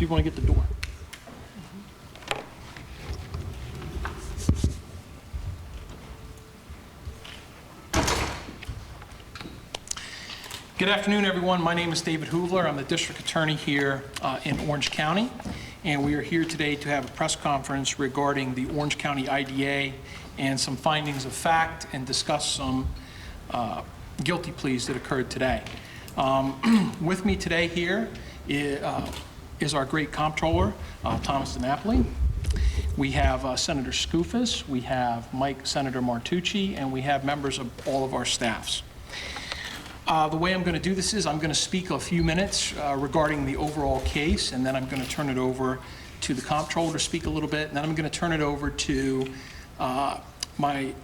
people want to get the door. Good afternoon, everyone. My name is David Hoovler. I'm the district attorney here in Orange County, and we are here today to have a press conference regarding the Orange County IDA and some findings of fact and discuss some guilty pleas that occurred today. With me today here is our great comptroller, Thomas DiNapoli. We have Senator Skoufis, we have Senator Martucci, and we have members of all of our staffs. The way I'm going to do this is I'm going to speak a few minutes regarding the overall case, and then I'm going to turn it over to the comptroller to speak a little bit, and then I'm going to turn it over to my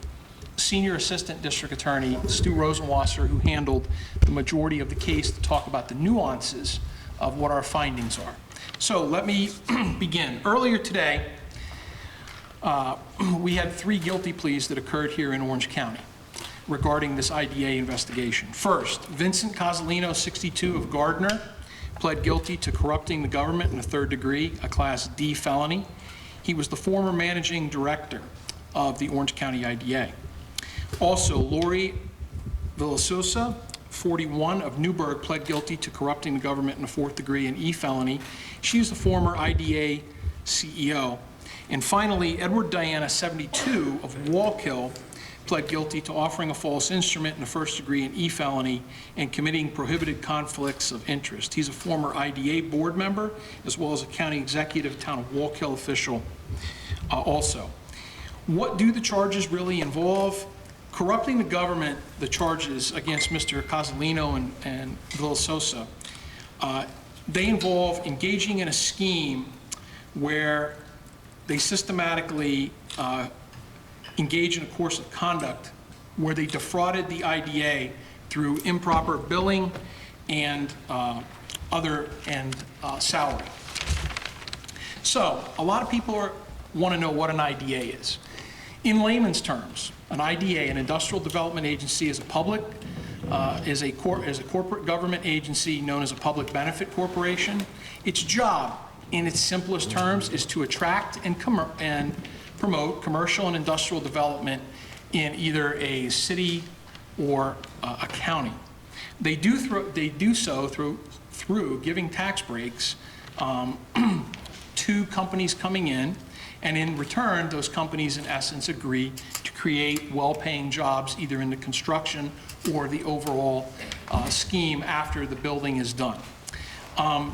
senior assistant district attorney, Stu Rosenwasser, who handled the majority of the case, to talk about the nuances of what our findings are. So let me begin. Earlier today, we had 3 guilty pleas that occurred here in Orange County regarding this IDA investigation. First, Vincent Cozzolino, 62, of Gardner, pled guilty to corrupting the government in the 3rd degree, a Class D felony. He was the former managing director of the Orange County IDA. Also, Lori Villasosa, 41, of Newburgh, pled guilty to corrupting the government in the 4th degree, an E felony. She is the former IDA CEO. And finally, Edward Diana, 72, of Wallkill, pled guilty to offering a false instrument in the 1st degree, an E felony, and committing prohibited conflicts of interest. He's a former IDA board member, as well as a county executive, town of Wallkill official also. What do the charges really involve? Corrupting the government, the charges against Mr. Cozzolino and Villasosa, they involve engaging in a scheme where they systematically engage in a course of conduct where they defrauded the IDA through improper billing and salary. So a lot of people want to know what an IDA is. In layman's terms, an IDA, an industrial development agency, is a corporate government agency known as a public benefit corporation. Its job, in its simplest terms, is to attract and promote commercial and industrial development in either a city or a county. They do so through giving tax breaks to companies coming in, and in return, those companies in essence agree to create well-paying jobs either in the construction or the overall scheme after the building is done.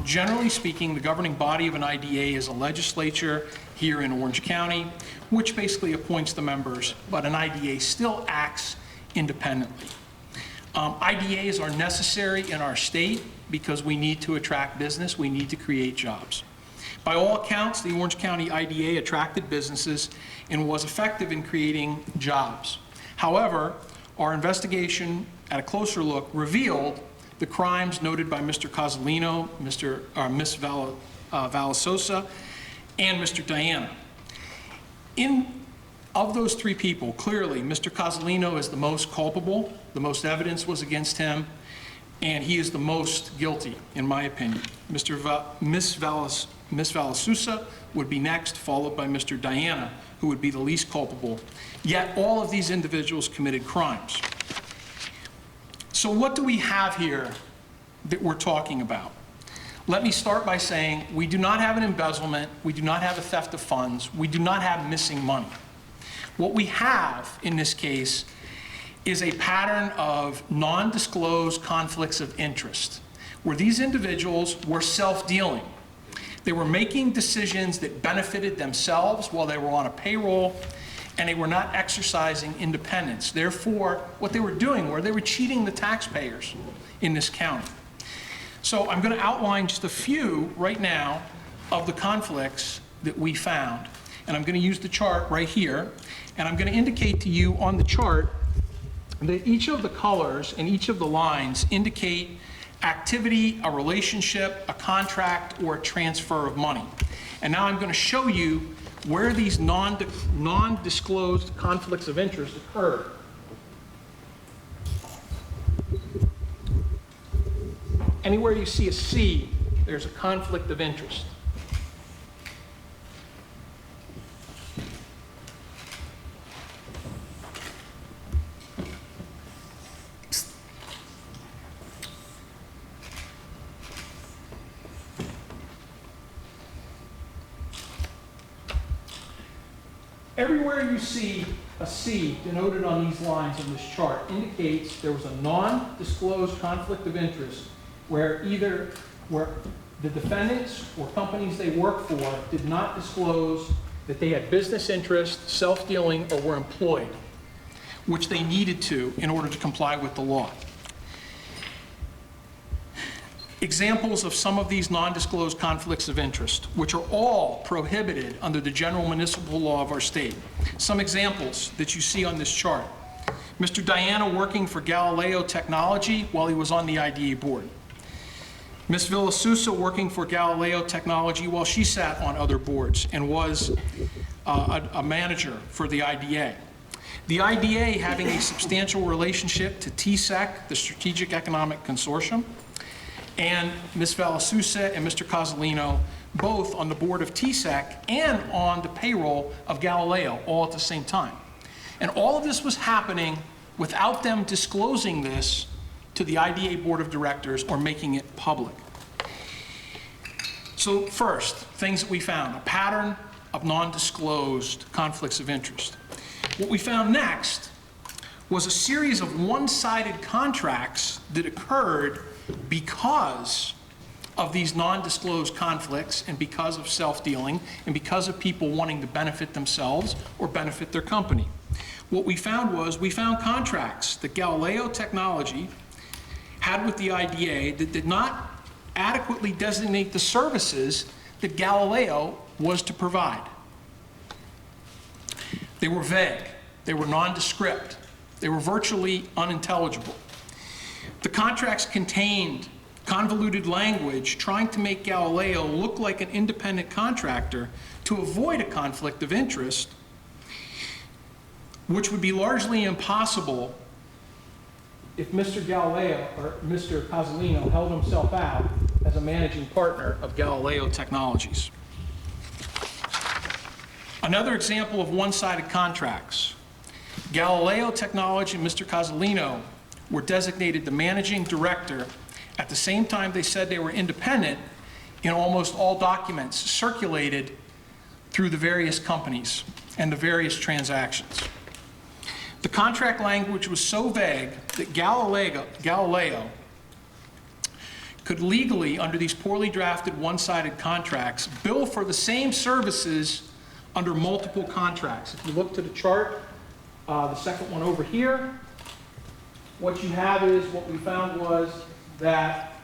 Generally speaking, the governing body of an IDA is a legislature here in Orange County, which basically appoints the members, but an IDA still acts independently. IDAs are necessary in our state because we need to attract business, we need to create jobs. By all accounts, the Orange County IDA attracted businesses and was effective in creating jobs. However, our investigation at a closer look revealed the crimes noted by Mr. Cozzolino, Ms. Villasosa, and Mr. Diana. Of those 3 people, clearly Mr. Cozzolino is the most culpable, the most evidence was against him, and he is the most guilty, in my opinion. Ms. Villasosa would be next, followed by Mr. Diana, who would be the least culpable. Yet all of these individuals committed crimes. So what do we have here that we're talking about? Let me start by saying we do not have an embezzlement, we do not have a theft of funds, we do not have missing money. What we have in this case is a pattern of non-disclosed conflicts of interest, where these individuals were self-dealing. They were making decisions that benefited themselves while they were on a payroll, and they were not exercising independence. Therefore, what they were doing was they were cheating the taxpayers in this county. So I'm going to outline just a few right now of the conflicts that we found. And I'm going to use the chart right here, and I'm going to indicate to you on the chart that each of the colors and each of the lines indicate activity, a relationship, a contract, or a transfer of money. And now I'm going to show you where these non-disclosed conflicts of interest occur. Anywhere you see a C, there's a conflict of interest. Everywhere you see a C denoted on these lines in this chart indicates there was a non-disclosed conflict of interest where the defendants or companies they work for did not disclose that they had business interests, self-dealing, or were employed, which they needed to in order to comply with the law. Examples of some of these non-disclosed conflicts of interest, which are all prohibited under the general municipal law of our state. Some examples that you see on this chart. Mr. Diana working for Galileo Technology while he was on the IDA board. Ms. Villasusa working for Galileo Technology while she sat on other boards and was a manager for the IDA. The IDA having a substantial relationship to TSEC, the Strategic Economic Consortium, and Ms. Villasusa and Mr. Cozzolino both on the board of TSEC and on the payroll of Galileo all at the same time. And all of this was happening without them disclosing this to the IDA board of directors or making it public. So first, things that we found, a pattern of non-disclosed conflicts of interest. What we found next was a series of one-sided contracts that occurred because of these non-disclosed conflicts and because of self-dealing and because of people wanting to benefit themselves or benefit their company. What we found was we found contracts that Galileo Technology had with the IDA that did not adequately designate the services that Galileo was to provide. They were vague, they were nondescript, they were virtually unintelligible. The contracts contained convoluted language trying to make Galileo look like an independent contractor to avoid a conflict of interest, which would be largely impossible if Mr. Galileo or Mr. Cozzolino held himself out as a managing partner of Galileo Technologies. Another example of one-sided contracts. Galileo Technology and Mr. Cozzolino were designated the managing director at the same time they said they were independent in almost all documents circulated through the various companies and the various transactions. The contract language was so vague that Galileo could legally, under these poorly drafted one-sided contracts, bill for the same services under multiple contracts. If you look to the chart, the second one over here, what you have is, what we found was that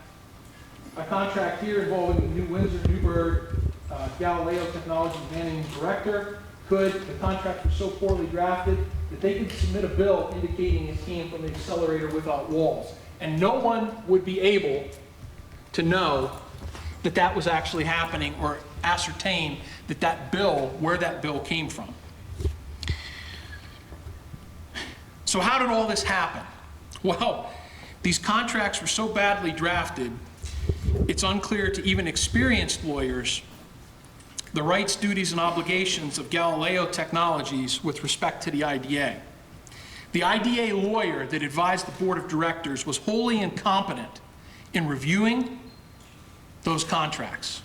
a contract here involving New Windsor, Newburgh, Galileo Technology managing director the contracts were so poorly drafted that they could submit a bill indicating it came from the accelerator without walls. And no one would be able to know that that was actually happening or ascertain that that bill, where that bill came from. So how did all this happen? Well, these contracts were so badly drafted, it's unclear to even experienced lawyers the rights, duties, and obligations of Galileo Technologies with respect to the IDA. The IDA lawyer that advised the board of directors was wholly incompetent in reviewing those contracts.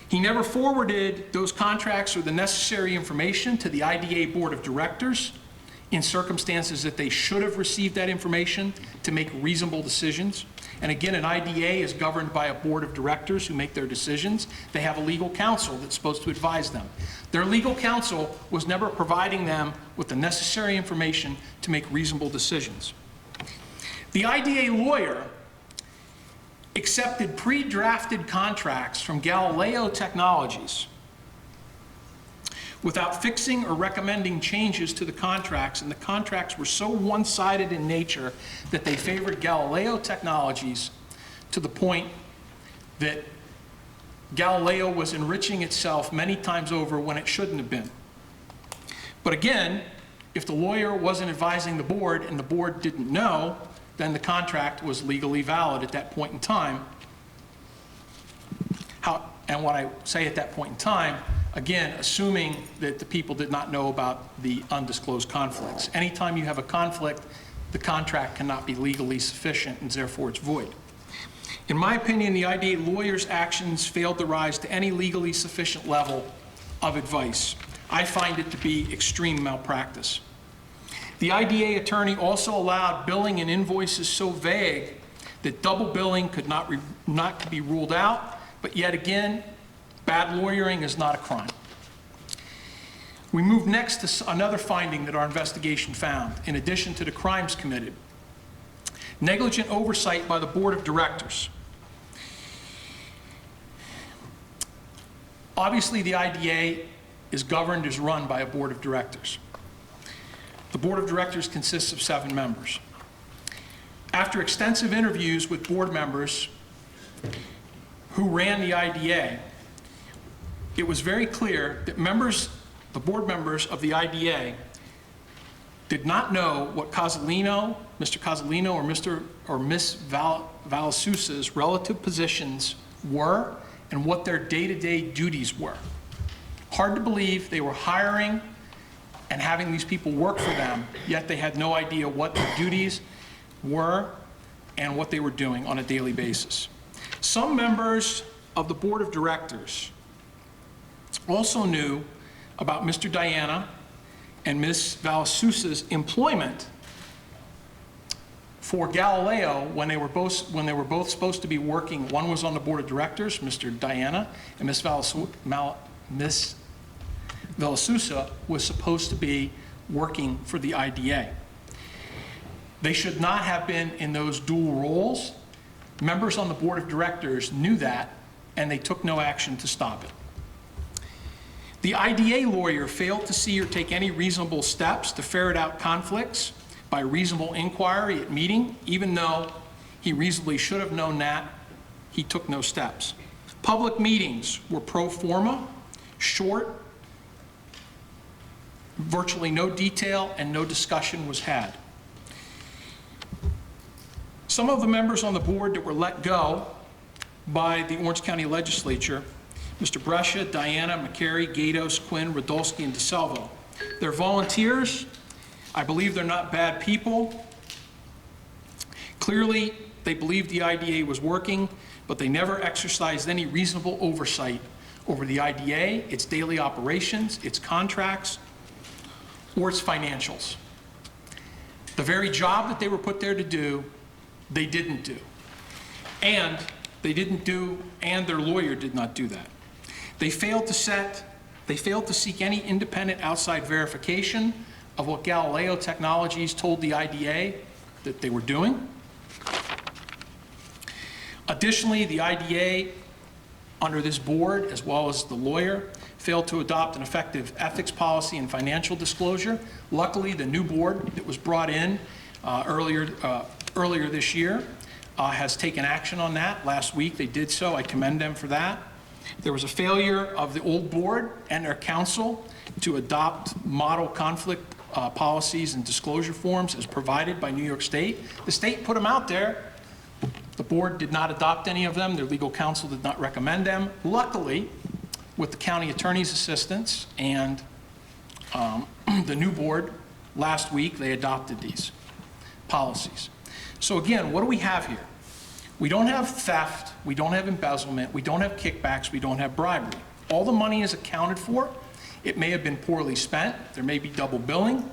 He never forwarded those contracts or the necessary information to the IDA board of directors in circumstances that they should have received that information to make reasonable decisions. And again, an IDA is governed by a board of directors who make their decisions. They have a legal counsel that's supposed to advise them. Their legal counsel was never providing them with the necessary information to make reasonable decisions. The IDA lawyer accepted pre-drafted contracts from Galileo Technologies without fixing or recommending changes to the contracts, and the contracts were so one-sided in nature that they favored Galileo Technologies to the point that Galileo was enriching itself many times over when it shouldn't have been. But again, if the lawyer wasn't advising the board and the board didn't know, then the contract was legally valid at that point in time. And when I say at that point in time, again, assuming that the people did not know about the undisclosed conflicts. Anytime you have a conflict, the contract cannot be legally sufficient and therefore it's void. In my opinion, the IDA lawyer's actions failed to rise to any legally sufficient level of advice. I find it to be extreme malpractice. The IDA attorney also allowed billing and invoices so vague that double billing could not be ruled out, but yet again, bad lawyering is not a crime. We move next to another finding that our investigation found, in addition to the crimes committed. Negligent oversight by the board of directors. Obviously, the IDA is governed, is run by a board of directors. The board of directors consists of 7 members. After extensive interviews with board members who ran the IDA, it was very clear that the board members of the IDA did not know what Mr. Cozzolino or Ms. Valasusa's relative positions were and what their day-to-day duties were. Hard to believe they were hiring and having these people work for them, yet they had no idea what their duties were and what they were doing on a daily basis. Some members of the board of directors also knew about Mr. Diana and Ms. Valasusa's employment for Galileo when they were both supposed to be working. One was on the board of directors, Mr. Diana, and Ms. Valasusa was supposed to be working for the IDA. They should not have been in those dual roles. Members on the board of directors knew that, and they took no action to stop it. The IDA lawyer failed to see or take any reasonable steps to ferret out conflicts by reasonable inquiry at meeting, even though he reasonably should have known that. He took no steps. Public meetings were pro forma, short, virtually no detail, and no discussion was had. Some of the members on the board that were let go by the Orange County Legislature, Mr. Brescia, Diana, McCary, Gatos, Quinn, Radulski, and DeSalvo. They're volunteers. I believe they're not bad people. Clearly, they believed the IDA was working, but they never exercised any reasonable oversight over the IDA, its daily operations, its contracts, or its financials. The very job that they were put there to do, they didn't do. And their lawyer did not do that. They failed to seek any independent outside verification of what Galileo Technologies told the IDA that they were doing. Additionally, the IDA, under this board, as well as the lawyer, failed to adopt an effective ethics policy and financial disclosure. Luckily, the new board that was brought in earlier this year has taken action on that. Last week they did so. I commend them for that. There was a failure of the old board and their counsel to adopt model conflict policies and disclosure forms as provided by New York State. The state put them out there. The board did not adopt any of them. Their legal counsel did not recommend them. Luckily, with the county attorney's assistance and the new board, last week they adopted these policies. So again, what do we have here? We don't have theft, we don't have embezzlement, we don't have kickbacks, we don't have bribery. All the money is accounted for. It may have been poorly spent, there may be double billing,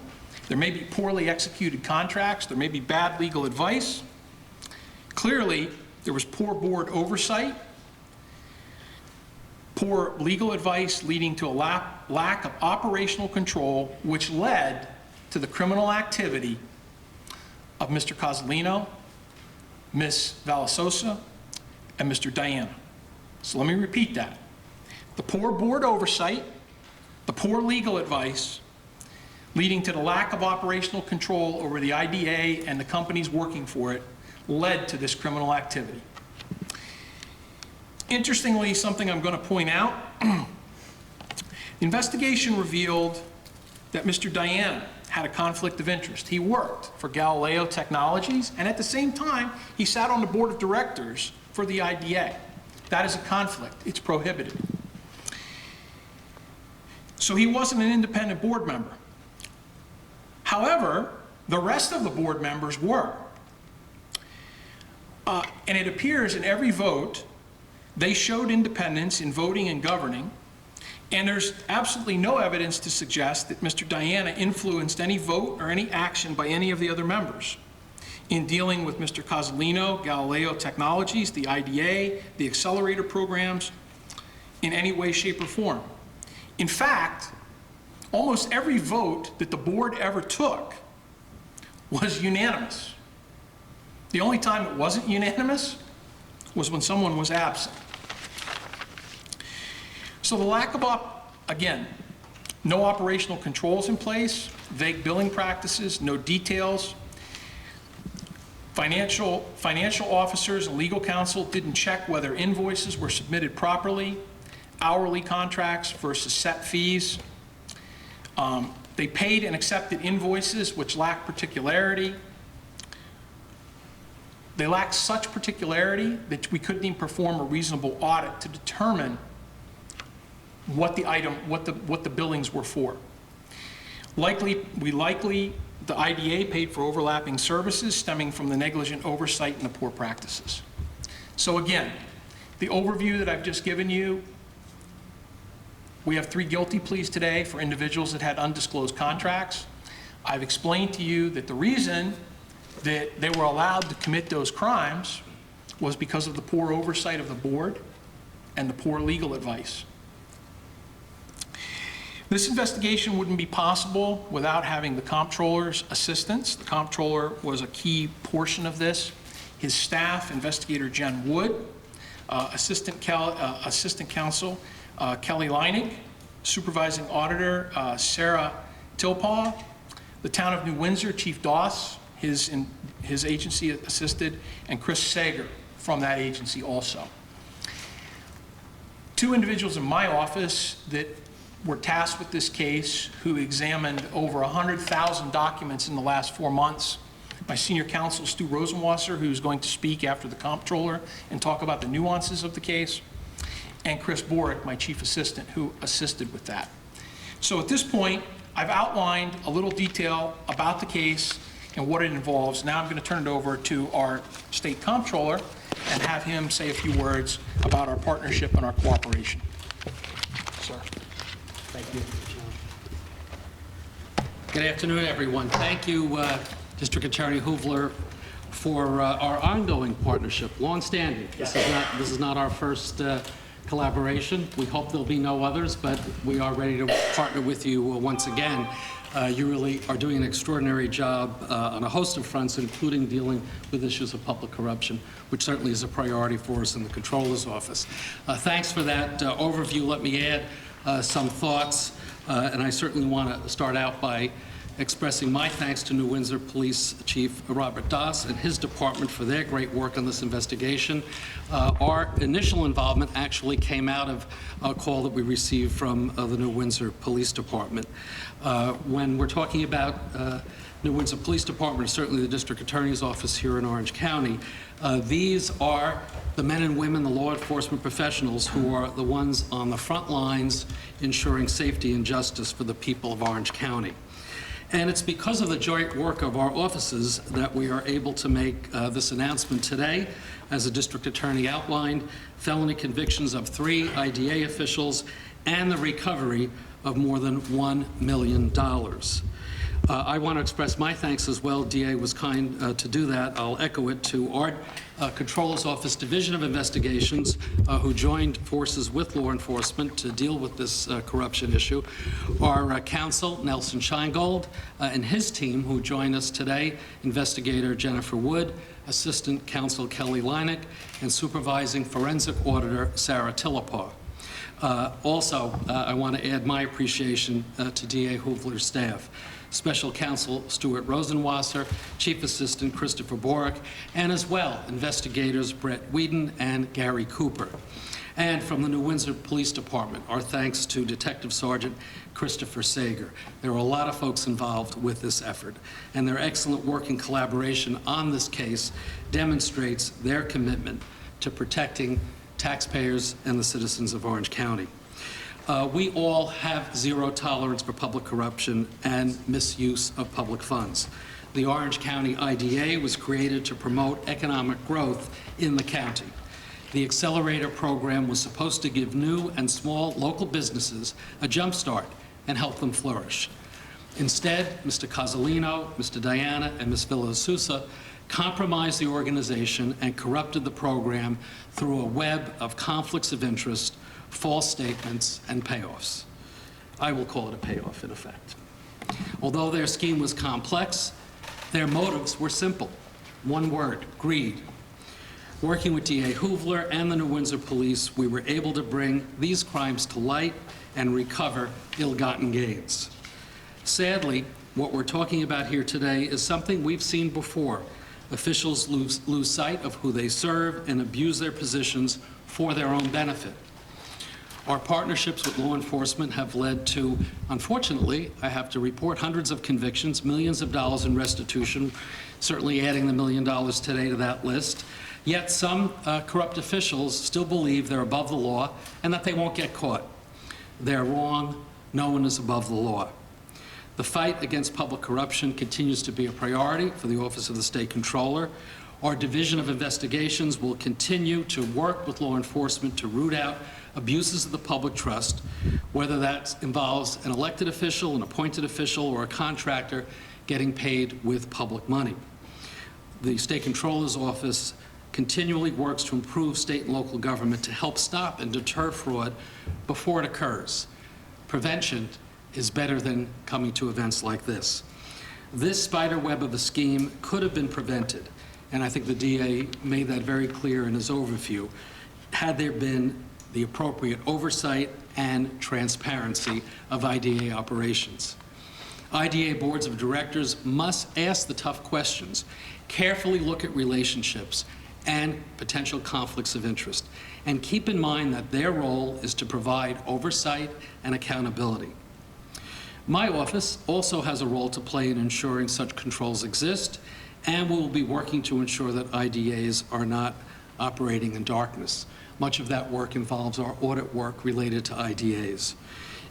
there may be poorly executed contracts, there may be bad legal advice. Clearly, there was poor board oversight, poor legal advice leading to a lack of operational control, which led to the criminal activity of Mr. Cozzolino, Ms. Valasusa, and Mr. Diana. So let me repeat that. The poor board oversight, the poor legal advice, leading to the lack of operational control over the IDA and the companies working for it, led to this criminal activity. Interestingly, something I'm going to point out, the investigation revealed that Mr. Diana had a conflict of interest. He worked for Galileo Technologies, and at the same time, he sat on the board of directors for the IDA. That is a conflict. It's prohibited. So he wasn't an independent board member. However, the rest of the board members were. And it appears in every vote, they showed independence in voting and governing, And there's absolutely no evidence to suggest that Mr. Diana influenced any vote or any action by any of the other members in dealing with Mr. Cozzolino, Galileo Technologies, the IDA, the accelerator programs, in any way, shape, or form. In fact, almost every vote that the board ever took was unanimous. The only time it wasn't unanimous was when someone was absent. So the lack of, again, no operational controls in place, vague billing practices, no details. Financial officers and legal counsel didn't check whether invoices were submitted properly, hourly contracts versus set fees. They paid and accepted invoices which lacked particularity. They lacked such particularity that we couldn't even perform a reasonable audit to determine what the billings were for. The IDA paid for overlapping services stemming from the negligent oversight and the poor practices. So again, the overview that I've just given you, we have 3 guilty pleas today for individuals that had undisclosed contracts. I've explained to you that the reason that they were allowed to commit those crimes was because of the poor oversight of the board and the poor legal advice. This investigation wouldn't be possible without having the Comptroller's assistance. The Comptroller was a key portion of this. His staff, Investigator Jen Wood, Assistant Counsel Kelly Leinig, Supervising Auditor Sarah Tilpaugh, the Town of New Windsor Chief Doss, his agency assisted, and Chris Sager from that agency also. 2 individuals in my office that were tasked with this case who examined over 100,000 documents in the last 4 months. My senior counsel, Stu Rosenwasser, who's going to speak after the Comptroller and talk about the nuances of the case, and Chris Borick, my chief assistant, who assisted with that. So at this point, I've outlined a little detail about the case and what it involves. Now I'm going to turn it over to our state comptroller and have him say a few words about our partnership and our cooperation. Sir. Thank you. Good afternoon, everyone. Thank you, District Attorney Hoovler, for our ongoing partnership, long-standing. This is not our first collaboration. We hope there'll be no others, but we are ready to partner with you once again. You really are doing an extraordinary job on a host of fronts, including dealing with issues of public corruption, which certainly is a priority for us in the Comptroller's office. Thanks for that overview. Let me add some thoughts, and I certainly want to start out by expressing my thanks to New Windsor Police Chief Robert Doss and his department for their great work on this investigation. Our initial involvement actually came out of a call that we received from the New Windsor Police Department. When we're talking about New Windsor Police Department, certainly the District Attorney's Office here in Orange County, these are the men and women, the law enforcement professionals who are the ones on the front lines ensuring safety and justice for the people of Orange County. And it's because of the joint work of our offices that we are able to make this announcement today. As the District Attorney outlined, felony convictions of 3 IDA officials and the recovery of more than $1 million. I want to express my thanks as well. DA was kind to do that. I'll echo it to our Comptroller's Office Division of Investigations, who joined forces with law enforcement to deal with this corruption issue. Our counsel, Nelson Scheingold, and his team, who join us today, Investigator Jennifer Wood, Assistant Counsel Kelly Leinig, and Supervising Forensic Auditor Sarah Tilpaugh. Also, I want to add my appreciation to DA Hoovler's staff. Special Counsel Stuart Rosenwasser, Chief Assistant Christopher Borick, and as well, investigators Brett Whedon and Gary Cooper. And from the New Windsor Police Department, our thanks to Detective Sergeant Christopher Sager. There were a lot of folks involved with this effort, and their excellent working collaboration on this case demonstrates their commitment to protecting taxpayers and the citizens of Orange County. We all have zero tolerance for public corruption and misuse of public funds. The Orange County IDA was created to promote economic growth in the county. The Accelerator program was supposed to give new and small local businesses a jump start and help them flourish. Instead, Mr. Cozzolino, Mr. Diana, and Ms. Villa-Sousa compromised the organization and corrupted the program through a web of conflicts of interest, false statements, and payoffs. I will call it a payoff, in effect. Although their scheme was complex, their motives were simple. One word: greed. Working with DA Hoovler and the New Windsor Police, we were able to bring these crimes to light and recover ill-gotten gains. Sadly, what we're talking about here today is something we've seen before. Officials lose sight of who they serve and abuse their positions for their own benefit. Our partnerships with law enforcement have led to, unfortunately, I have to report, hundreds of convictions, millions of dollars in restitution, certainly adding the $1 million today to that list. Yet some corrupt officials still believe they're above the law and that they won't get caught. They're wrong. No one is above the law. The fight against public corruption continues to be a priority for the Office of the State Comptroller. Our Division of Investigations will continue to work with law enforcement to root out abuses of the public trust, whether that involves an elected official, an appointed official, or a contractor getting paid with public money. The State Comptroller's Office continually works to improve state and local government to help stop and deter fraud before it occurs. Prevention is better than coming to events like this. This spider web of a scheme could have been prevented, and I think the DA made that very clear in his overview, had there been the appropriate oversight and transparency of IDA operations. IDA boards of directors must ask the tough questions, carefully look at relationships and potential conflicts of interest, and keep in mind that their role is to provide oversight and accountability. My office also has a role to play in ensuring such controls exist, and we will be working to ensure that IDAs are not operating in darkness. Much of that work involves our audit work related to IDAs.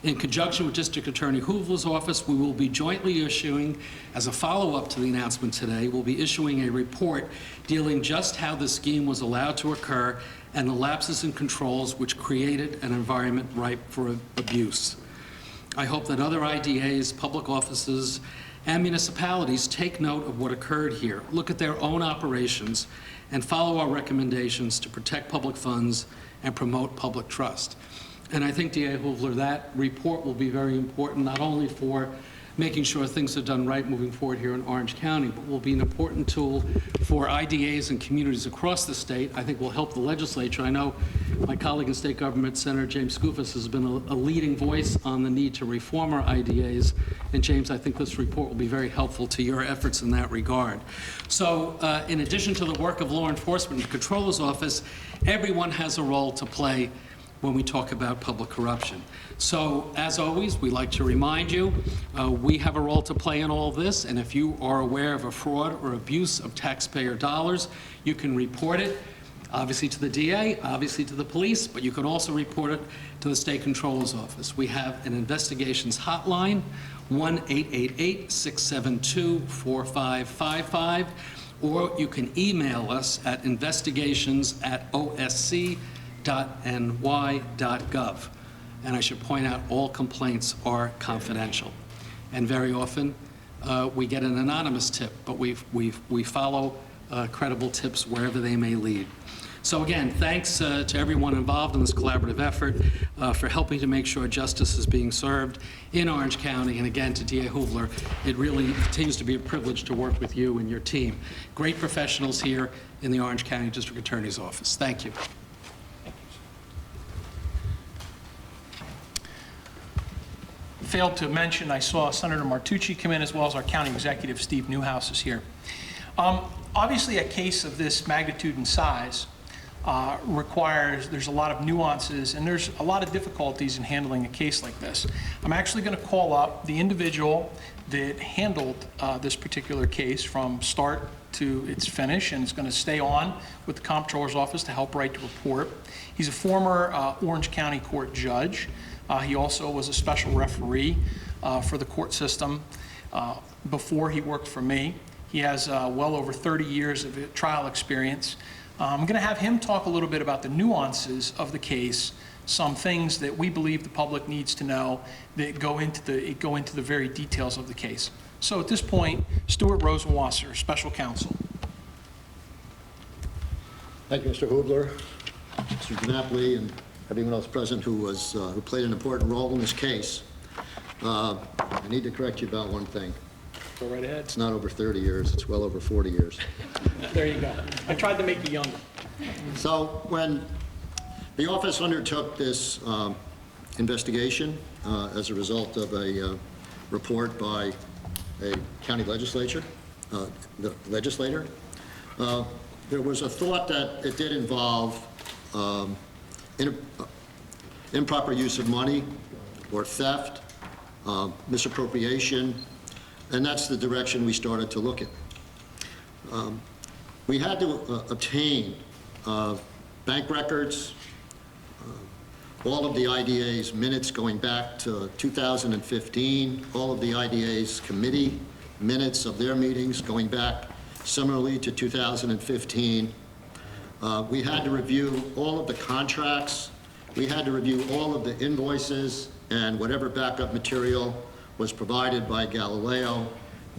In conjunction with District Attorney Hoovler's office, we will be jointly issuing, as a follow-up to the announcement today, we'll be issuing a report dealing just how the scheme was allowed to occur and the lapses in controls which created an environment ripe for abuse. I hope that other IDAs, public offices, and municipalities take note of what occurred here, look at their own operations, and follow our recommendations to protect public funds and promote public trust. And I think, DA Hoovler, that report will be very important, not only for making sure things are done right moving forward here in Orange County, but will be an important tool for IDAs and communities across the state. I think will help the legislature. I know my colleague in state government, Senator James Skoufis, has been a leading voice on the need to reform our IDAs. And James, I think this report will be very helpful to your efforts in that regard. So in addition to the work of law enforcement and the Comptroller's Office, everyone has a role to play when we talk about public corruption. So, as always, we like to remind you, we have a role to play in all of this, and if you are aware of a fraud or abuse of taxpayer dollars, you can report it, obviously to the DA, obviously to the police, but you can also report it to the State Comptroller's Office. We have an investigations hotline, 1-888-672-4555, or you can email us at investigations@osc.ny.gov. And I should point out, all complaints are confidential. And very often, we get an anonymous tip, but we follow credible tips wherever they may lead. So again, thanks to everyone involved in this collaborative effort for helping to make sure justice is being served in Orange County. And again, to DA Hoovler, it really continues to be a privilege to work with you and your team. Great professionals here in the Orange County District Attorney's Office. Thank you. Failed to mention, I saw Senator Martucci come in, as well as our County Executive, Steve Newhouse, is here. Obviously, a case of this magnitude and size there's a lot of nuances, and there's a lot of difficulties in handling a case like this. I'm actually going to call up the individual that handled this particular case from start to its finish, and is going to stay on with the Comptroller's Office to help write the report. He's a former Orange County Court judge. He also was a special referee for the court system before he worked for me. He has well over 30 years of trial experience I'm going to have him talk a little bit about the nuances of the case, some things that we believe the public needs to know that go into the very details of the case. So at this point, Stuart Rosenwasser, Special Counsel. Thank you, Mr. Hubler, Mr. DiNapoli, and everyone else present who played an important role in this case. I need to correct you about one thing. Go right ahead. It's not over 30 years, it's well over 40 years. There you go. I tried to make you younger. So when the office undertook this investigation as a result of a report by a county legislator, there was a thought that it did involve improper use of money or theft, misappropriation, and that's the direction we started to look at. We had to obtain bank records, all of the IDA's minutes going back to 2015, all of the IDA's committee minutes of their meetings going back similarly to 2015. We had to review all of the contracts. We had to review all of the invoices and whatever backup material was provided by Galileo,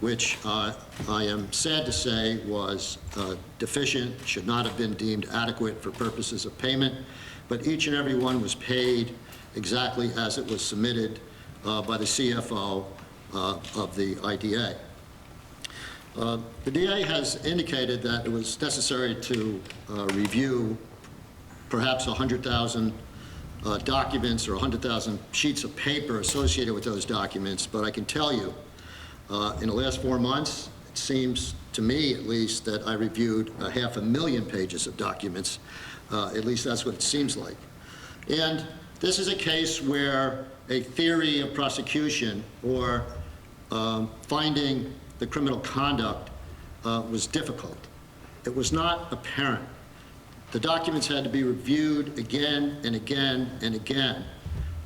which I am sad to say was deficient, should not have been deemed adequate for purposes of payment, but each and every one was paid exactly as it was submitted by the CFO of the IDA. The DA has indicated that it was necessary to review perhaps 100,000 documents or 100,000 sheets of paper associated with those documents, but I can tell you, in the last 4 months, it seems to me at least that I reviewed 500,000 pages of documents. At least that's what it seems like. And this is a case where a theory of prosecution or finding the criminal conduct was difficult. It was not apparent. The documents had to be reviewed again and again and again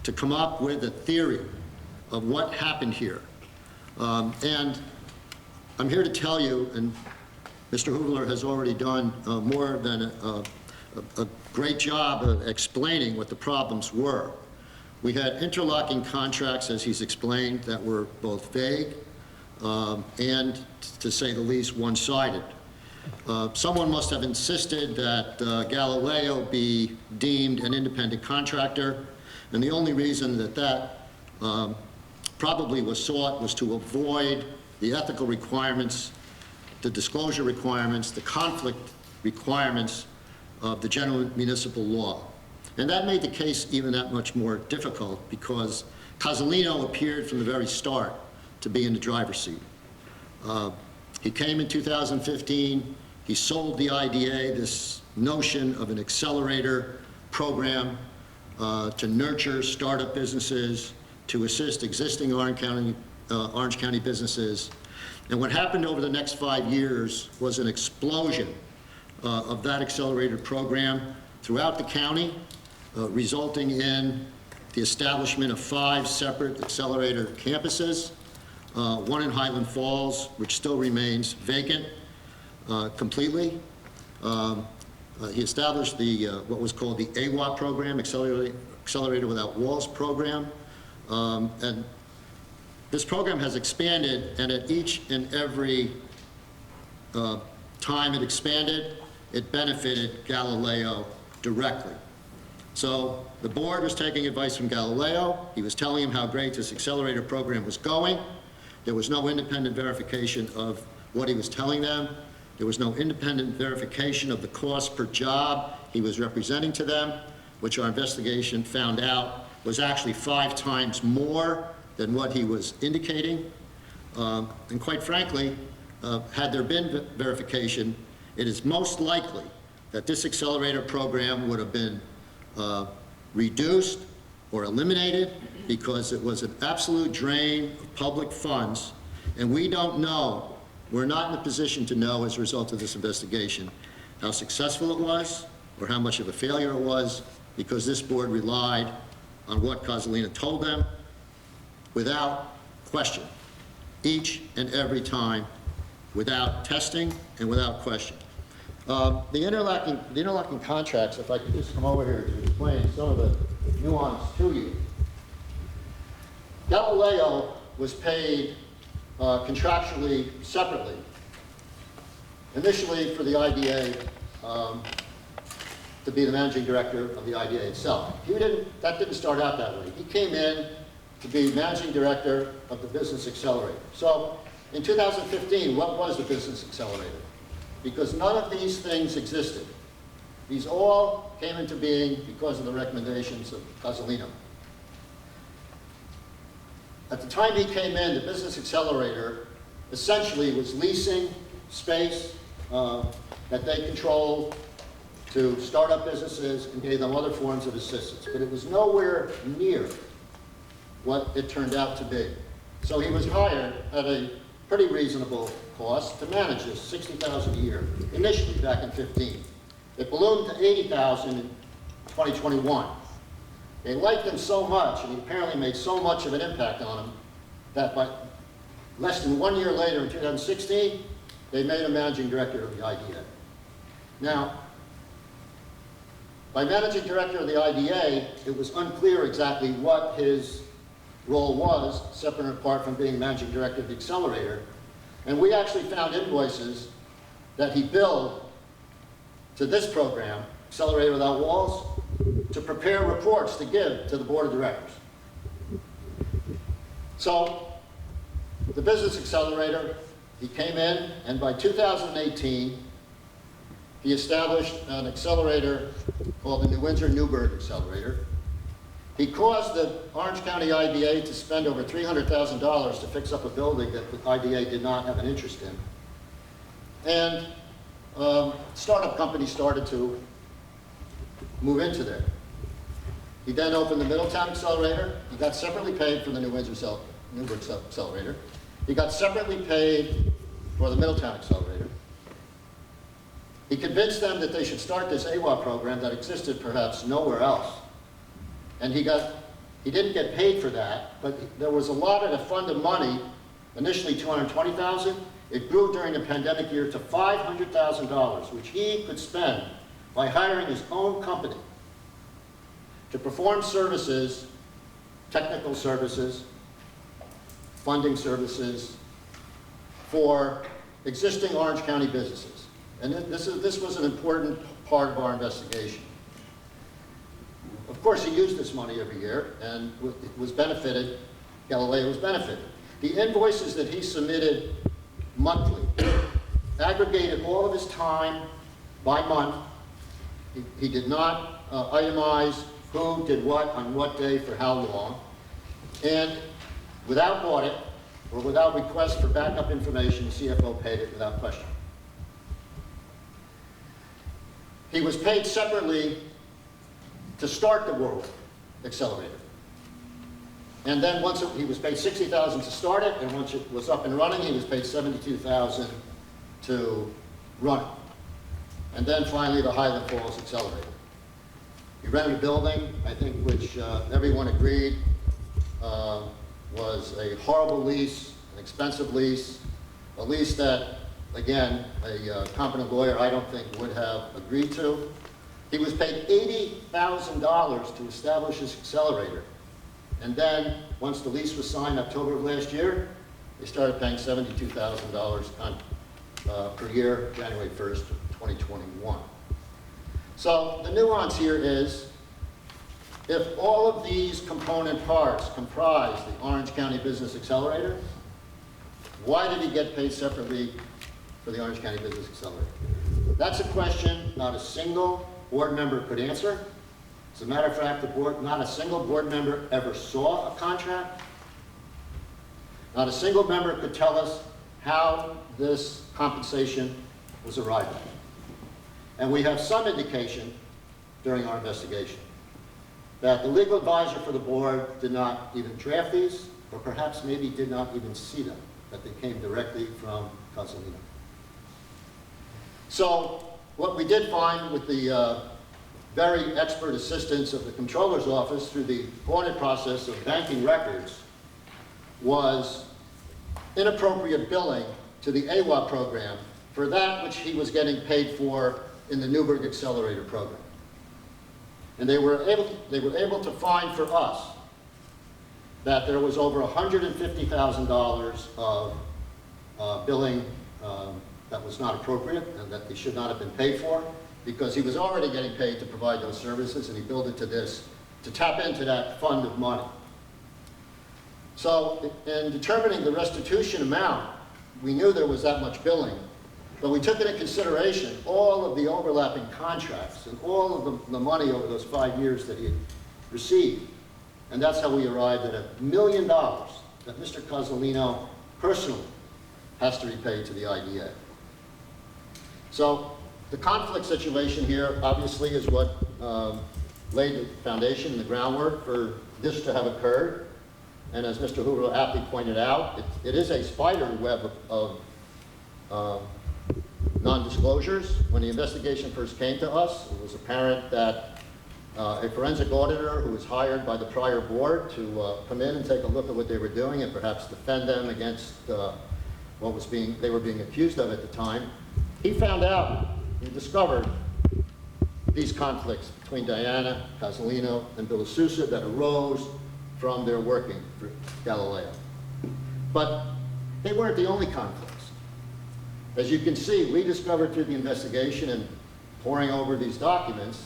to come up with a theory of what happened here. And I'm here to tell you, and Mr. Hubler has already done more than a great job of explaining what the problems were. We had interlocking contracts, as he's explained, that were both vague and, to say the least, one-sided. Someone must have insisted that Galileo be deemed an independent contractor, and the only reason that that probably was sought was to avoid the ethical requirements, the disclosure requirements, the conflict requirements of the general municipal law. And that made the case even that much more difficult because Cozzolino appeared from the very start to be in the driver's seat. He came in 2015, he sold the IDA this notion of an accelerator program to nurture startup businesses, to assist existing Orange County businesses. And what happened over the next 5 years was an explosion of that accelerator program throughout the county, resulting in the establishment of 5 separate accelerator campuses, one in Highland Falls, which still remains vacant completely. He established the what was called the AWOP program, Accelerator Without Walls program. And this program has expanded, and at each and every time it expanded, it benefited Galileo directly. So the board was taking advice from Galileo. He was telling him how great this accelerator program was going. There was no independent verification of what he was telling them. There was no independent verification of the cost per job he was representing to them, which our investigation found out was actually 5 times more than what he was indicating. And quite frankly, had there been verification, it is most likely that this accelerator program would have been reduced or eliminated because it was an absolute drain of public funds, and we don't know, we're not in a position to know as a result of this investigation how successful it was or how much of a failure it was, because this board relied on what Cozzolino told them without question, each and every time, without testing and without question. The interlocking contracts, if I could just come over here to explain some of the nuance to you. Galileo was paid contractually separately. Initially for the IDA to be the managing director of the IDA itself. That didn't start out that way. He came in to be managing director of the Business Accelerator. So in 2015, what was the Business Accelerator? Because none of these things existed. These all came into being because of the recommendations of Casalino. At the time he came in, the Business Accelerator essentially was leasing space that they controlled to start up businesses and gave them other forms of assistance. But it was nowhere near what it turned out to be. So he was hired at a pretty reasonable cost to manage this, $60,000 a year, initially back in 15. It ballooned to $80,000 in 2021. They liked him so much, and he apparently made so much of an impact on him, that by less than 1 year later, in 2016, they made him managing director of the IDA. Now, by managing director of the IDA, it was unclear exactly what his role was, separate and apart from being managing director of the Accelerator. And we actually found invoices that he billed to this program, Accelerator Without Walls, to prepare reports to give to the board of directors. So the Business Accelerator, he came in, and by 2018, he established an accelerator called the New Windsor-Newburgh Accelerator. He caused the Orange County IDA to spend over $300,000 to fix up a building that the IDA did not have an interest in. And startup companies started to move into there. He then opened the Middletown Accelerator. He got separately paid for the New Windsor-Newburgh Accelerator. He got separately paid for the Middletown Accelerator. He convinced them that they should start this AWA program that existed perhaps nowhere else. And he didn't get paid for that, but there was allotted a fund of money, initially $220,000. It grew during the pandemic year to $500,000, which he could spend by hiring his own company to perform services, technical services, funding services for existing Orange County businesses. And this was an important part of our investigation. Of course, he used this money every year, and it was benefited, Galileo was benefited. The invoices that he submitted monthly aggregated all of his time by month. He did not itemize who did what on what day for how long. And without audit or without request for backup information, the CFO paid it without question. He was paid separately to start the World Accelerator. And then once he was paid $60,000 to start it, and once it was up and running, he was paid $72,000 to run it. And then finally, the Highland Falls Accelerator. He rented a building, I think, which everyone agreed was a horrible lease, an expensive lease, a lease that, again, a competent lawyer I don't think would have agreed to. He was paid $80,000 to establish this accelerator. And then, once the lease was signed October of last year, they started paying $72,000 per year, January 1st, 2021. So the nuance here is, if all of these component parts comprise the Orange County Business Accelerator, why did he get paid separately for the Orange County Business Accelerator? That's a question not a single board member could answer. As a matter of fact, not a single board member ever saw a contract. Not a single member could tell us how this compensation was arrived at. And we have some indication during our investigation that the legal advisor for the board did not even draft these, or perhaps maybe did not even see them, that they came directly from Casalino. So what we did find with the very expert assistance of the Comptroller's office through the audit process of banking records was inappropriate billing to the AWA program for that which he was getting paid for in the Newburgh Accelerator program. And they were able to find for us that there was over $150,000 of billing that was not appropriate and that they should not have been paid for, because he was already getting paid to provide those services, and he billed it to this to tap into that fund of money. So in determining the restitution amount, we knew there was that much billing, but we took into consideration all of the overlapping contracts and all of the money over those 5 years that he had received. And that's how we arrived at $1 million that Mr. Cozzolino personally has to repay to the IDA. So the conflict situation here obviously is what laid the foundation and the groundwork for this to have occurred. And as Mr. Hoover aptly pointed out, it is a spider web of non-disclosures. When the investigation first came to us, it was apparent that a forensic auditor who was hired by the prior board to come in and take a look at what they were doing and perhaps defend them against what was they were being accused of at the time, he found out, he discovered these conflicts between Diana Cozzolino and Bill Sousa that arose from their working for Galileo. But they weren't the only conflicts. As you can see, we discovered through the investigation and poring over these documents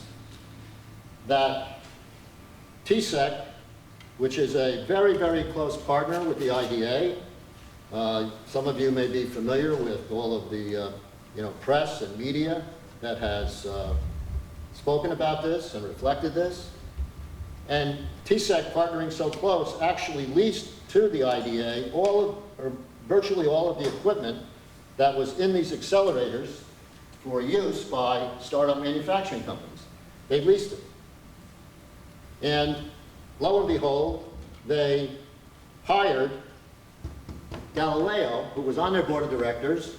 that TSEC, which is a very, very close partner with the IDA, some of you may be familiar with all of the press and media that has spoken about this and reflected this. And TSEC, partnering so close, actually leased to the IDA virtually all of the equipment that was in these accelerators for use by startup manufacturing companies. They leased it. And lo and behold, they hired Galileo, who was on their board of directors,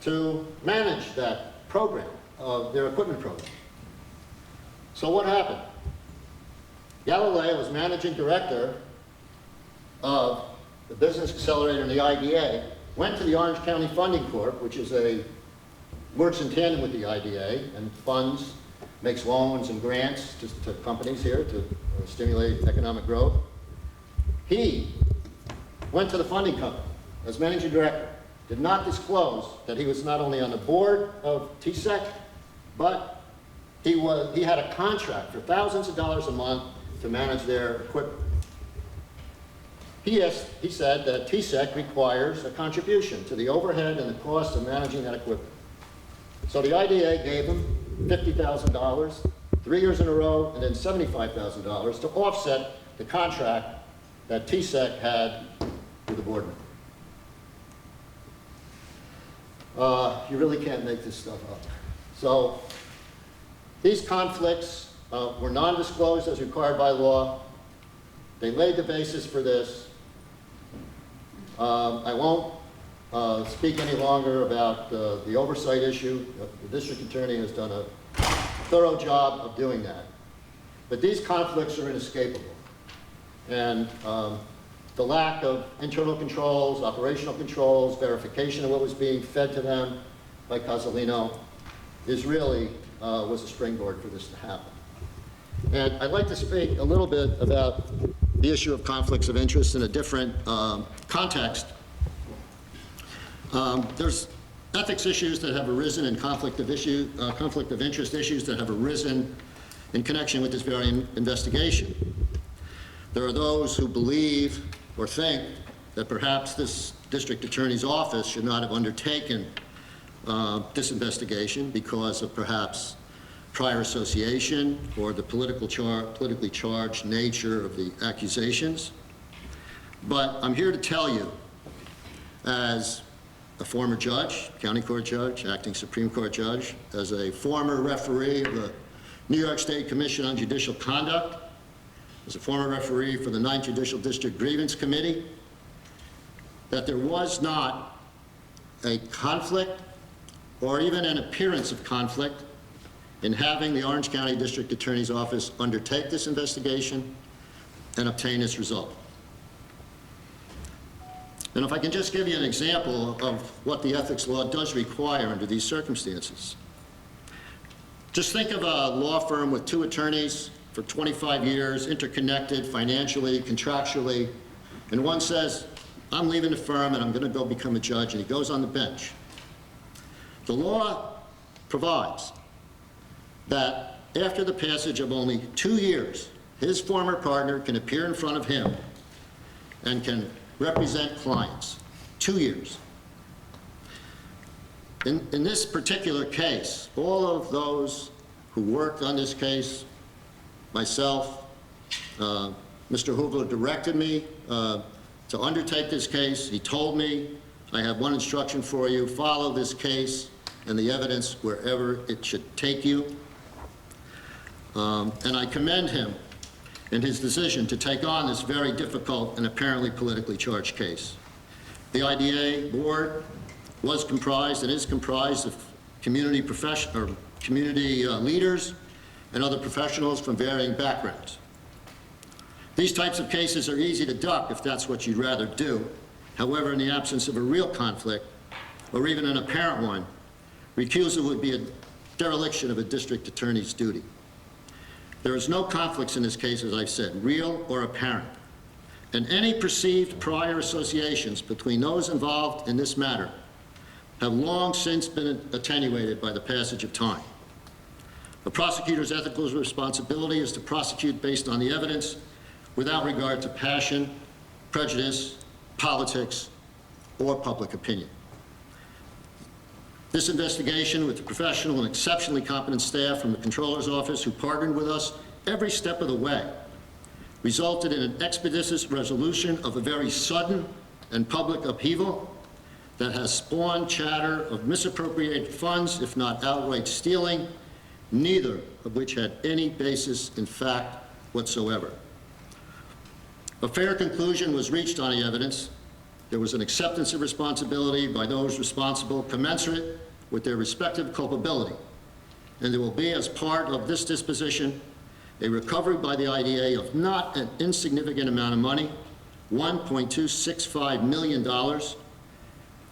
to manage that program, their equipment program. So what happened? Galileo was managing director of the business accelerator in the IDA, went to the Orange County Funding Corp, which works in tandem with the IDA and funds, makes loans and grants to companies here to stimulate economic growth. He went to the funding company as managing director, did not disclose that he was not only on the board of TSEC, but he had a contract for thousands of dollars a month to manage their equipment. He said that TSEC requires a contribution to the overhead and the cost of managing that equipment. So the IDA gave him $50,000, 3 years in a row, and then $75,000 to offset the contract that TSEC had with the board member. You really can't make this stuff up. So these conflicts were non-disclosed as required by law. They laid the basis for this. I won't speak any longer about the oversight issue. The district attorney has done a thorough job of doing that. But these conflicts are inescapable. And the lack of internal controls, operational controls, verification of what was being fed to them by Cozzolino is really was a springboard for this to happen. And I'd like to speak a little bit about the issue of conflicts of interest in a different context. There's ethics issues that have arisen and conflict of interest issues that have arisen in connection with this very investigation. There are those who believe or think that perhaps this district attorney's office should not have undertaken this investigation because of perhaps prior association or the politically charged nature of the accusations. But I'm here to tell you, as a former judge, county court judge, acting Supreme Court judge, as a former referee of the New York State Commission on Judicial Conduct, as a former referee for the 9th Judicial District Grievance Committee, that there was not a conflict or even an appearance of conflict in having the Orange County District Attorney's Office undertake this investigation and obtain its result. And if I can just give you an example of what the ethics law does require under these circumstances. Just think of a law firm with 2 attorneys for 25 years, interconnected financially, contractually, and one says, I'm leaving the firm and I'm going to go become a judge, and he goes on the bench. The law provides that after the passage of only 2 years, his former partner can appear in front of him and can represent clients. 2 years. In this particular case, all of those who worked on this case, myself, Mr. Hoogler directed me to undertake this case. He told me, I have one instruction for you, follow this case and the evidence wherever it should take you. And I commend him in his decision to take on this very difficult and apparently politically charged case. The IDA board was comprised and is comprised of community leaders and other professionals from varying backgrounds. These types of cases are easy to duck if that's what you'd rather do. However, in the absence of a real conflict, or even an apparent one, recusal would be a dereliction of a district attorney's duty. There is no conflicts in this case, as I've said, real or apparent. And any perceived prior associations between those involved in this matter have long since been attenuated by the passage of time. A prosecutor's ethical responsibility is to prosecute based on the evidence without regard to passion, prejudice, politics, or public opinion. This investigation, with the professional and exceptionally competent staff from the Comptroller's office who partnered with us every step of the way, resulted in an expeditious resolution of a very sudden and public upheaval that has spawned chatter of misappropriated funds, if not outright stealing, neither of which had any basis in fact whatsoever. A fair conclusion was reached on the evidence. There was an acceptance of responsibility by those responsible commensurate with their respective culpability. And there will be, as part of this disposition, a recovery by the IDA of not an insignificant amount of money, $1.265 million,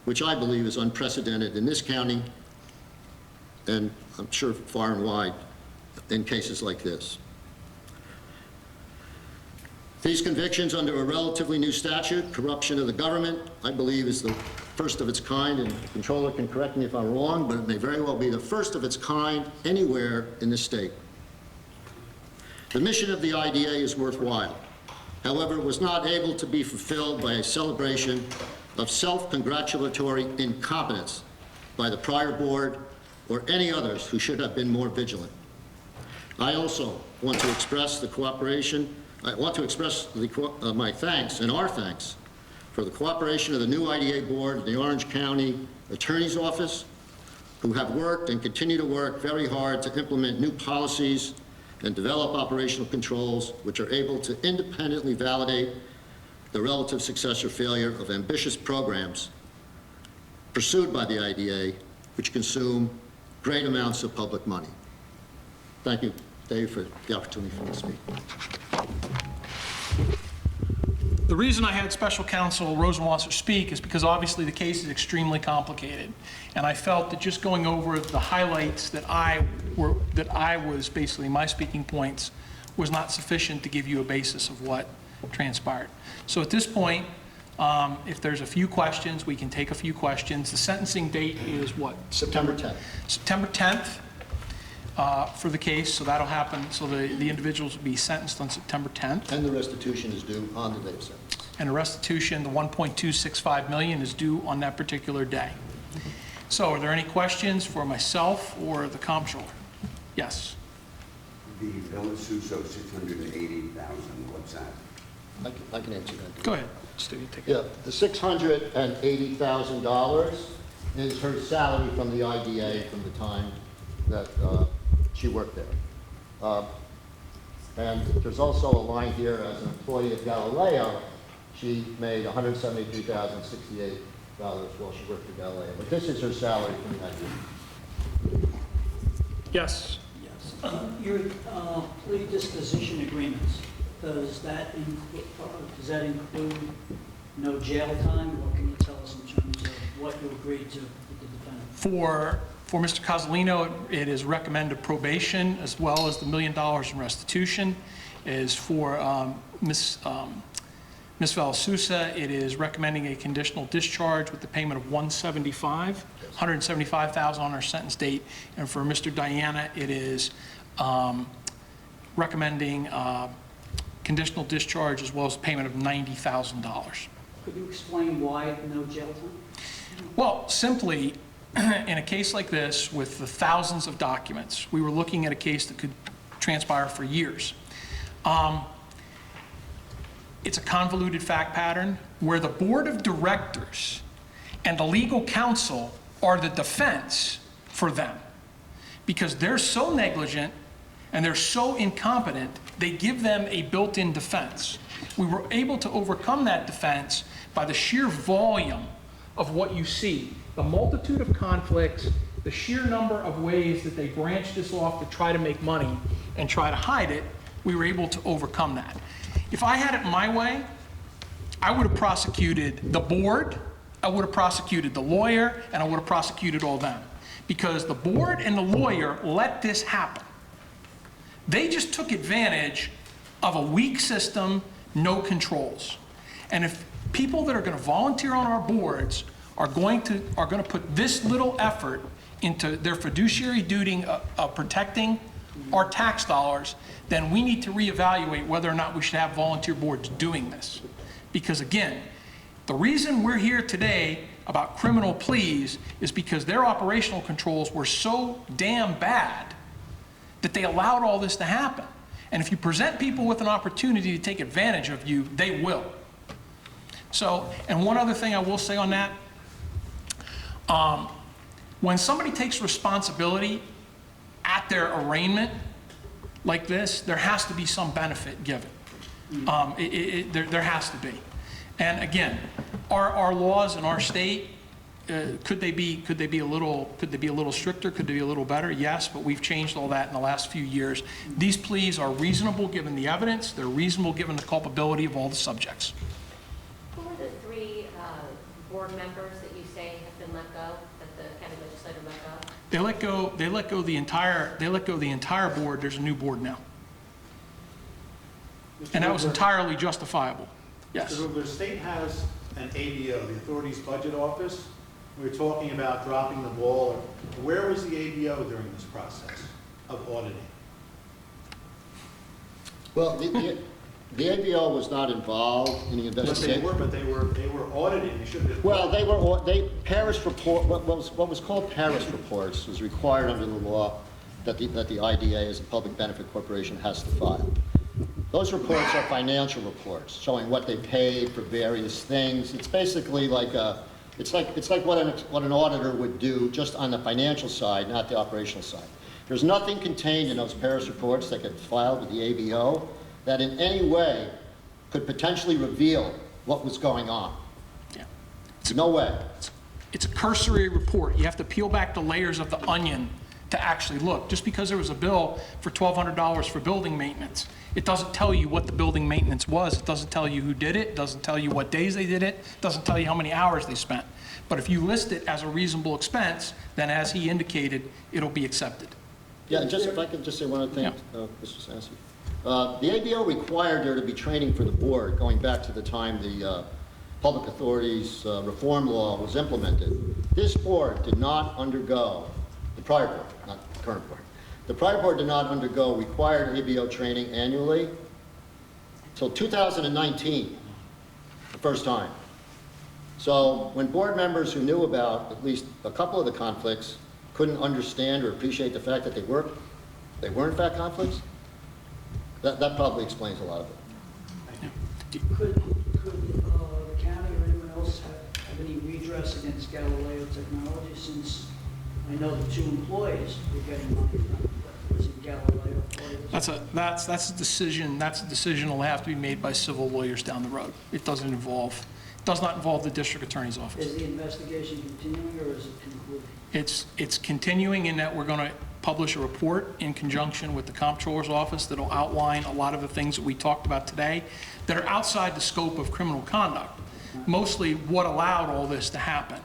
which I believe is unprecedented in this county, and I'm sure far and wide in cases like this. These convictions under a relatively new statute, corruption of the government, I believe is the first of its kind, and the Comptroller can correct me if I'm wrong, but it may very well be the first of its kind anywhere in this state. The mission of the IDA is worthwhile. However, it was not able to be fulfilled by a celebration of self-congratulatory incompetence by the prior board or any others who should have been more vigilant. I also want to express my thanks and our thanks for the cooperation of the new IDA board and the Orange County Attorney's Office, who have worked and continue to work very hard to implement new policies and develop operational controls which are able to independently validate the relative success or failure of ambitious programs pursued by the IDA, which consume great amounts of public money. Thank you, Dave, for the opportunity for me to speak. The reason I had Special Counsel Rosenwasser speak is because obviously the case is extremely complicated, and I felt that just going over the highlights that I was basically my speaking points was not sufficient to give you a basis of what transpired. So at this point, if there's a few questions, we can take a few questions. The sentencing date is what? September 10th. September 10th for the case, so that'll happen. So the individuals will be sentenced on September 10th. And the restitution is due on the day of sentence. And the restitution, the $1.265 million, is due on that particular day. So are there any questions for myself or the Comptroller? Yes. The bill of Suso, 680,000, what's that? I can answer that. Go ahead. Stu, you take it. Yeah, the $680,000 is her salary from the IDA from the time that she worked there. And there's also a line here, as an employee of Galileo, she made $173,068 while she worked for Galileo. But this is her salary from the IDA. Yes. Yes. Your plea disposition agreements, does that include no jail time? What can you tell us in terms of what you agreed to with the defendant? For Mr. Cozzolino, it is recommended probation as well as the $1 million in restitution. Is for Ms. Valasusa, it is recommending a conditional discharge with the payment of $175,000 on our sentence date. And for Mr. Diana, it is recommending conditional discharge as well as payment of $90,000. Could you explain why no jail time? Well, simply, in a case like this, with the thousands of documents, we were looking at a case that could transpire for years. It's a convoluted fact pattern where the board of directors and the legal counsel are the defense for them. Because they're so negligent and they're so incompetent, they give them a built-in defense. We were able to overcome that defense by the sheer volume of what you see, the multitude of conflicts, the sheer number of ways that they branch this off to try to make money and try to hide it. We were able to overcome that. If I had it my way, I would have prosecuted the board, I would have prosecuted the lawyer, and I would have prosecuted all them. Because the board and the lawyer let this happen. They just took advantage of a weak system, no controls. And if people that are going to volunteer on our boards are going to put this little effort into their fiduciary duty of protecting our tax dollars, then we need to reevaluate whether or not we should have volunteer boards doing this. Because again, the reason we're here today about criminal pleas is because their operational controls were so damn bad that they allowed all this to happen. And if you present people with an opportunity to take advantage of you, they will. So, and one other thing I will say on that, when somebody takes responsibility at their arraignment like this, there has to be some benefit given. There has to be. And again, our laws in our state, could they be a little stricter? Could they be a little better? Yes, but we've changed all that in the last few years. These pleas are reasonable given the evidence. They're reasonable given the culpability of all the subjects. Who are the three board members that you say have been let go, that the county legislature let go? They let go the entire board. There's a new board now. And that was entirely justifiable. Yes. Mr. Hoover, the state has an ABO, the Authority's Budget Office. We were talking about dropping the ball. Where was the ABO during this process of auditing? Well, the ABO was not involved in the investigation. But they were auditing. They should have. Well, Paris report, what was called Paris reports was required under the law that the IDA as a public benefit corporation has to file. Those reports are financial reports showing what they paid for various things. It's basically like it's like what an auditor would do just on the financial side, not the operational side. There's nothing contained in those Paris reports that get filed with the ABO that in any way could potentially reveal what was going on. Yeah. No way. It's a cursory report. You have to peel back the layers of the onion to actually look. Just because there was a bill for $1,200 for building maintenance, it doesn't tell you what the building maintenance was. It doesn't tell you who did it. It doesn't tell you what days they did it. It doesn't tell you how many hours they spent. But if you list it as a reasonable expense, then as he indicated, it'll be accepted. Yeah, just if I could just say one other thing, Yeah. Mr. Sassy. The ABO required there to be training for the board going back to the time the Public Authorities Reform Law was implemented. This board did not undergo, the prior board, not the current board, the prior board did not undergo required ABO training annually until 2019, the first time. So when board members who knew about at least a couple of the conflicts couldn't understand or appreciate the fact that they were in fact conflicts, that probably explains a lot of it. Could the county or anyone else have any redress against Galileo Technology, since I know the two employees were getting money from it? Was it Galileo? That's a decision. That's a decision that will have to be made by civil lawyers down the road. It does not involve the district attorney's office. Is the investigation continuing or is it concluded? It's continuing in that we're going to publish a report in conjunction with the Comptroller's office that will outline a lot of the things that we talked about today that are outside the scope of criminal conduct. mostly what allowed all this to happen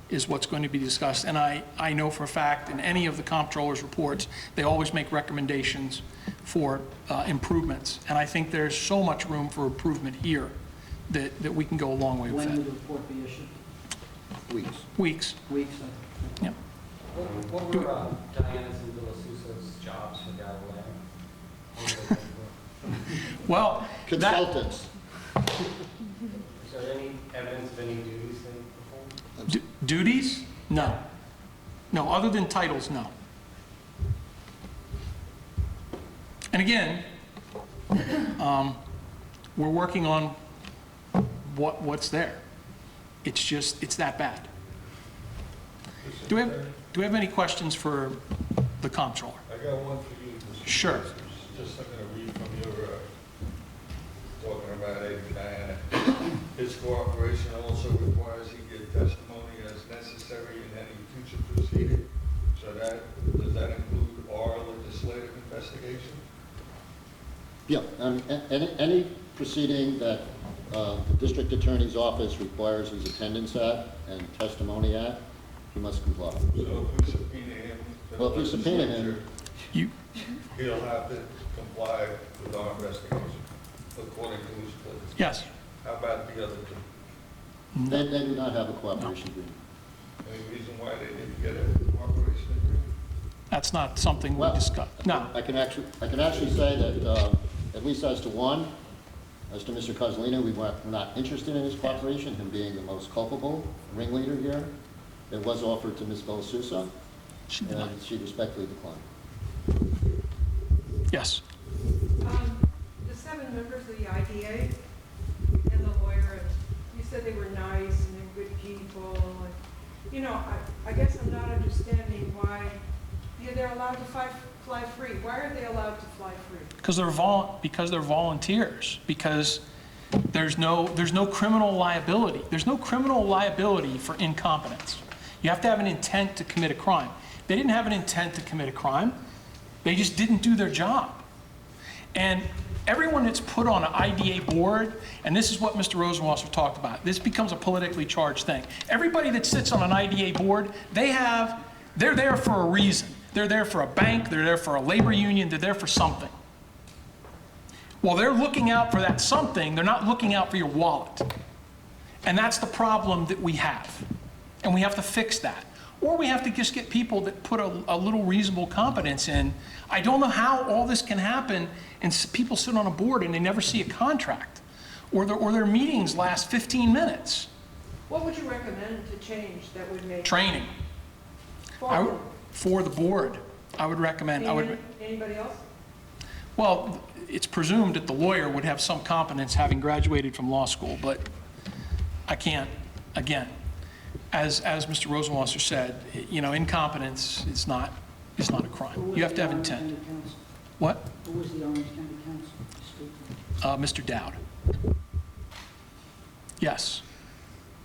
is what's going to be discussed. And I know for a fact in any of the comptroller's reports, they always make recommendations for improvements. And I think there's so much room for improvement here that we can go a long way with When will that. the report be issued? Weeks. Weeks, Weeks? yeah. What were Diana's and Villasuso's jobs for Galileo? What were they for? Well, that, Consultants. Is there any evidence of any duties they performed? duties? No. No, other than titles, no. And again, we're working on what's there. It's that bad. Do we have any questions for the comptroller? I got one for you, Mr. Sure. Just I'm going to read from your, talking about Abe Diana. His cooperation also requires he give testimony as necessary in any future proceeding. So does that include our legislative investigation? Yeah, any proceeding that the district attorney's office requires his attendance at and testimony at, he must comply. So if we subpoena him to the Well, if you subpoena him- legislature, You, he'll have to comply with our investigation, according to his plea. yes. How about the other two? They do not have a cooperation agreement. Any reason why they didn't get a cooperation agreement? That's not something we Well, discussed. No. I can actually say that, at least as to one, as to Mr. Cozzolino, we were not interested in his cooperation, him being the most culpable ringleader here. It was offered to Ms. Villasuso, She did not. and she respectfully declined. Yes. The 7 members of the IDA and the lawyer, you said they were nice and they're good people. And, you know, I guess I'm not understanding why they're allowed to fly free. Why are they allowed to fly free? Because they're volunteers. Because there's no criminal liability. There's no criminal liability for incompetence. You have to have an intent to commit a crime. They didn't have an intent to commit a crime. They just didn't do their job. And everyone that's put on an IDA board, and this is what Mr. Rosenwasser talked about, this becomes a politically charged thing. Everybody that sits on an IDA board, they're there for a reason. They're there for a bank, they're there for a labor union, they're there for something. Well, they're looking out for that something, they're not looking out for your wallet. And that's the problem that we have. And we have to fix that. Or we have to just get people that put a little reasonable competence in. I don't know how all this can happen and people sit on a board and they never see a contract. Or their meetings last 15 minutes. What would you recommend to change that would make... Training. For the board, I would recommend. Anybody else? Well, it's presumed that the lawyer would have some competence having graduated from law school, but I can't, again, as Mr. Rosenwasser said, you know, incompetence is not a crime. You have to have intent. What? Who was the Orange County Counsel? Mr. Dowd. Yes.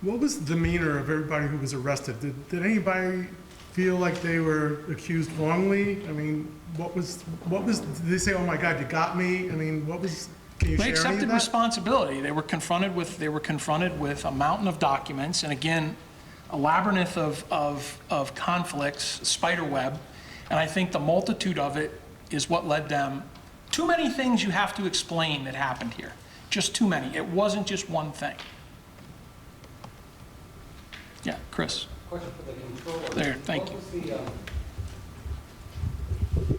What was the demeanor of everybody who was arrested? Did anybody feel like they were accused wrongly? I mean, what was, did they say, oh my God, you got me? I mean, can you share They any of accepted that? responsibility. They were confronted with a mountain of documents, and again, a labyrinth of conflicts, a spider web, and I think the multitude of it is what led them. Too many things you have to explain that happened here. Just too many. It wasn't just one thing. Yeah, Chris. Question for the Comptroller. There, thank you. What was the,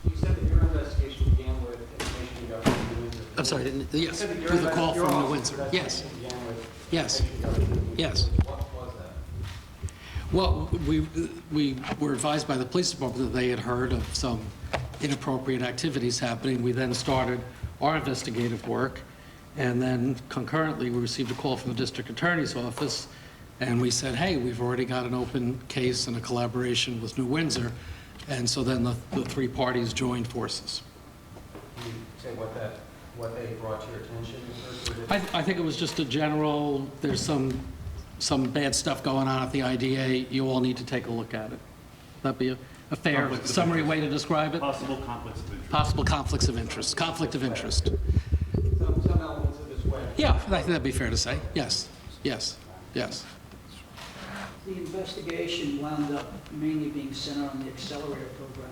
you said that your investigation began with information you got from New Windsor. I'm sorry, yes, You said that your with a call your from New office Windsor. Yes, investigation began with Yes. information you got from New Windsor. Yes. What was that? Well, we were advised by the police department that they had heard of some inappropriate activities happening. We then started our investigative work, and then concurrently, we received a call from the district attorney's office, and we said, hey, we've already got an open case and a collaboration with New Windsor, and so then the 3 parties joined forces. Can you say what they brought to your attention? I think it was just a general, there's some bad stuff going on at the IDA, you all need to take a look at it. That'd be a fair Conflicts of summary interest. way to describe it? Possible conflicts of interest. Possible conflicts of interest, conflict of interest. Some elements of this way. Yeah, I think that'd be fair to say, yes, yes. Yes. The investigation wound up mainly being centered on the accelerator program.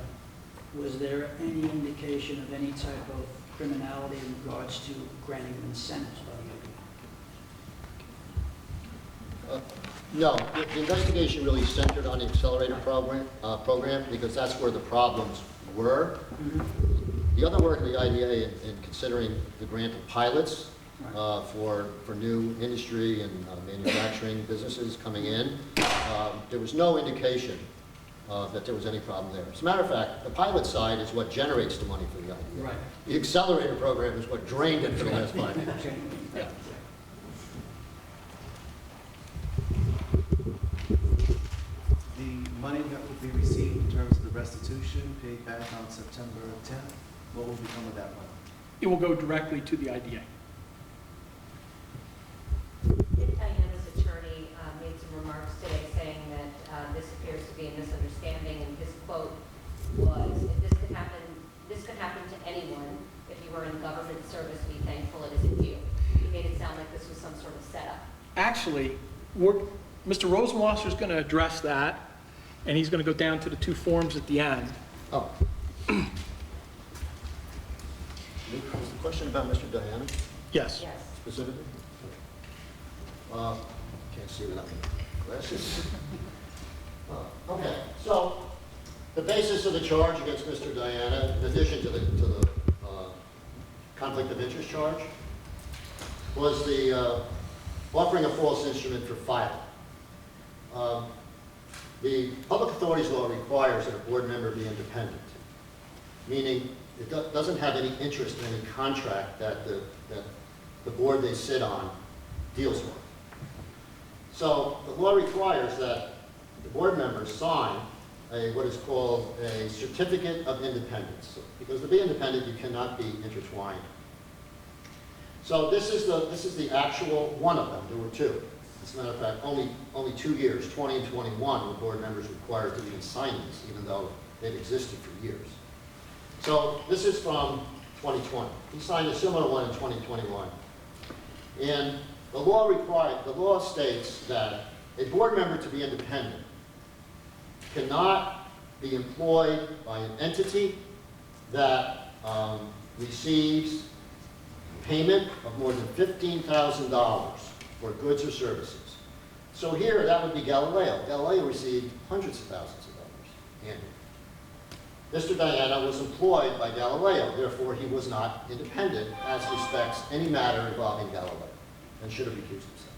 Was there any indication of any type of criminality in regards to granting of incentives by the government? No, the investigation really centered on the accelerator program, because that's where the problems were. The other work of the IDA in considering the grant of pilots for new industry and manufacturing businesses coming in, there was no indication that there was any problem there. As a matter of fact, the pilot side is what generates the money for the IDA. Right. The accelerator program is what drained it for the last 5 years. Yeah. The money that will be received in terms of the restitution paid back on September 10th, what will become of that money? It will go directly to the IDA. Diana's attorney made some remarks today saying that this appears to be a misunderstanding, and his quote was, if this could happen to anyone. If you were in government service, be thankful it isn't you. He made it sound like this was some sort of setup. Actually, Mr. Rosenwasser's going to address that, and he's going to go down to the 2 forms at the end. Oh. Was the question about Mr. Diana Yes. Yes. specifically? Can't see without my glasses. Okay, so the basis of the charge against Mr. Diana, in addition to the conflict of interest charge, was the offering a false instrument for filing. The public authorities law requires that a board member be independent, meaning it doesn't have any interest in any contract that the board they sit on deals with. So the law requires that the board members sign what is called a certificate of independence. Because to be independent, you cannot be intertwined. So this is the actual one of them. There were 2. As a matter of fact, only 2 years, 20 and 21, were board members required to even sign this, even though they've existed for years. So this is from 2020. He signed a similar one in 2021. And the law states that a board member to be independent cannot be employed by an entity that receives payment of more than $15,000 for goods or services. So here, that would be Galileo. Galileo received hundreds of thousands of dollars annually. Mr. Diana was employed by Galileo, therefore he was not independent as respects any matter involving Galileo, and should have recused himself.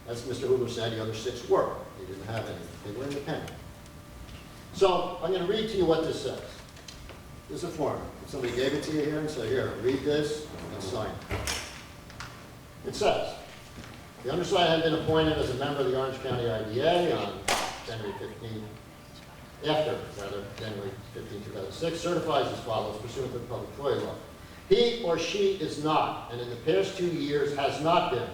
As Mr. Hoover said, the other 6 were. They didn't have any. They were independent. So I'm going to read to you what this says. This is a form. If somebody gave it to you here and said, here, read this and sign it. It says, the undersigned had been appointed as a member of the Orange County IDA on January 15, 2006, certifies as follows, pursuant to the public employee law. He or she is not, and in the past 2 years has not been,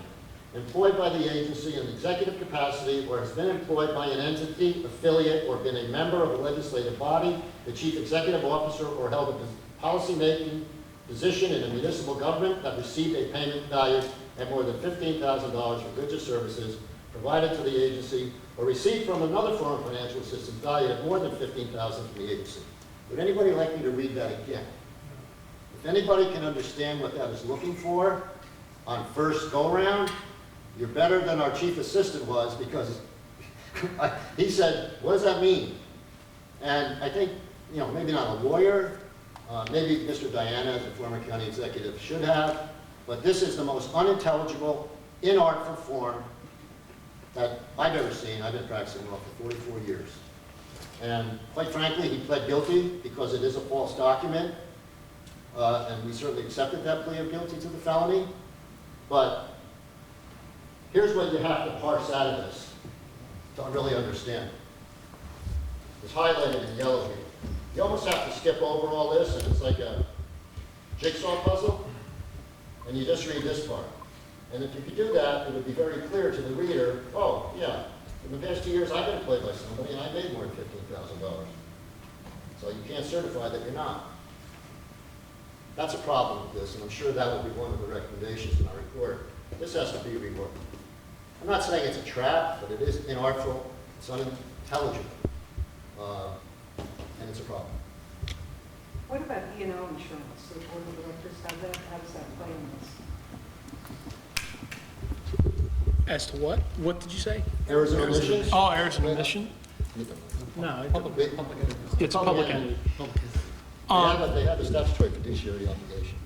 employed by the agency in executive capacity or has been employed by an entity, affiliate, or been a member of a legislative body, the chief executive officer, or held a policy-making position in a municipal government that received a payment valued at more than $15,000 for goods or services provided to the agency, or received from another form of financial assistance valued at more than $15,000 from the agency. Would anybody like me to read that again? If anybody can understand what that is looking for on first go-around, you're better than our chief assistant was, because he said, what does that mean? And I think, maybe not a lawyer, maybe Mr. Diana, as a former county executive, should have, but this is the most unintelligible, inartful form that I've ever seen. I've been practicing law for 44 years. And quite frankly, he pled guilty because it is a false document, and we certainly accepted that plea of guilty to the felony. But here's what you have to parse out of this to really understand. It's highlighted in yellow here. You almost have to skip over all this, and it's like a jigsaw puzzle, and you just read this part. And if you could do that, it would be very clear to the reader, oh, yeah, in the past 2 years I've been employed by somebody and I made more than $15,000. So you can't certify that you're not. That's a problem with this, and I'm sure that will be one of the recommendations in our report. This has to be reworked. I'm not saying it's a trap, but it is inartful, it's unintelligible, and it's a problem. What about E&O insurance? The board of directors have that? How does that play in this? As to what? What did you say? Errors and omissions? Oh, errors and omission? No, it's a public entity. They have a statutory fiduciary obligation.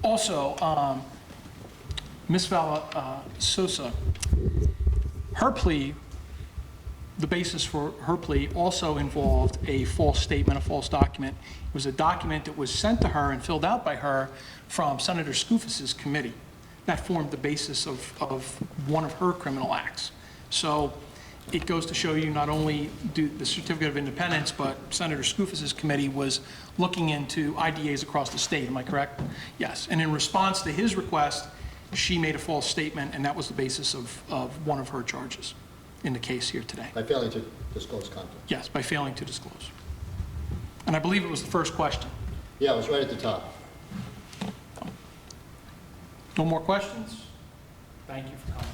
Also, Ms. Sosa, her plea, the basis for her plea also involved a false statement, a false document. It was a document that was sent to her and filled out by her from Senator Skoufis's committee. That formed the basis of one of her criminal acts. So it goes to show you not only do the Certificate of Independence, but Senator Skoufis's committee was looking into IDAs across the state. Am I correct? Yes. And in response to his request, she made a false statement, and that was the basis of one of her charges in the case here today. By failing to disclose content. Yes, by failing to disclose. And I believe it was the first question. Yeah, it was right at the top. No more questions? Thank you for coming.